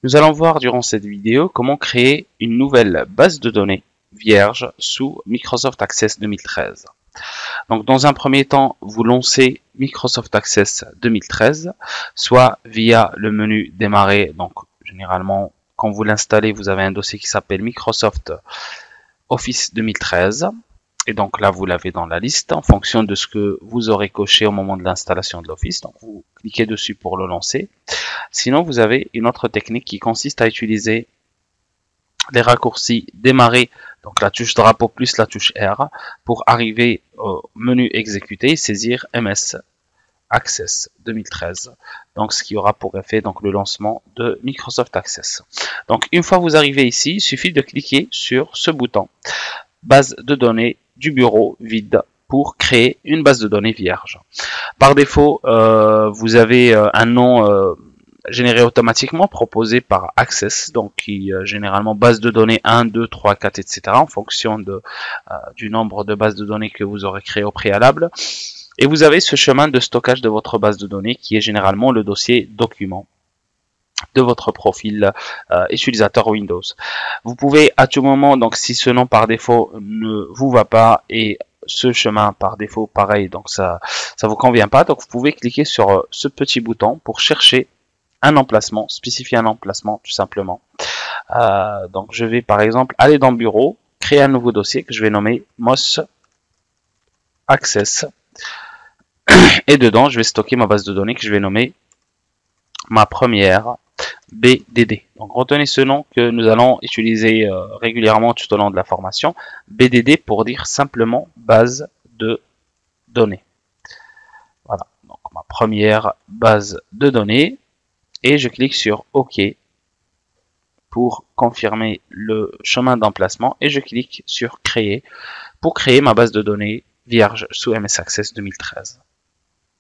Nous allons voir durant cette vidéo comment créer une nouvelle base de données vierge sous Microsoft Access 2013. Donc dans un premier temps, vous lancez Microsoft Access 2013, soit via le menu démarrer. Donc généralement, quand vous l'installez, vous avez un dossier qui s'appelle Microsoft Office 2013. Et donc là, vous l'avez dans la liste en fonction de ce que vous aurez coché au moment de l'installation de l'Office. Donc vous cliquez dessus pour le lancer. Sinon, vous avez une autre technique qui consiste à utiliser les raccourcis démarrer, donc la touche drapeau plus la touche R, pour arriver au menu exécuter et saisir MS Access 2013. Donc ce qui aura pour effet donc le lancement de Microsoft Access. Donc une fois vous arrivez ici, il suffit de cliquer sur ce bouton base de données du bureau vide pour créer une base de données vierge. Par défaut, vous avez un nom généré automatiquement proposé par Access, donc qui généralement base de données 1, 2, 3, 4, etc. en fonction du nombre de bases de données que vous aurez créé au préalable. Et vous avez ce chemin de stockage de votre base de données qui est généralement le dossier document de votre profil utilisateur Windows. Vous pouvez à tout moment, donc si ce nom par défaut ne vous va pas et ce chemin par défaut pareil, donc ça vous convient pas, donc vous pouvez cliquer sur ce petit bouton pour chercher un emplacement, spécifier un emplacement tout simplement. Donc je vais par exemple aller dans Bureau, créer un nouveau dossier que je vais nommer MOS Access et dedans je vais stocker ma base de données que je vais nommer ma première BDD. Donc retenez ce nom que nous allons utiliser régulièrement tout au long de la formation. BDD pour dire simplement base de données. Voilà, donc ma première base de données. Et je clique sur OK pour confirmer le chemin d'emplacement. Et je clique sur créer pour créer ma base de données vierge sous MS Access 2013.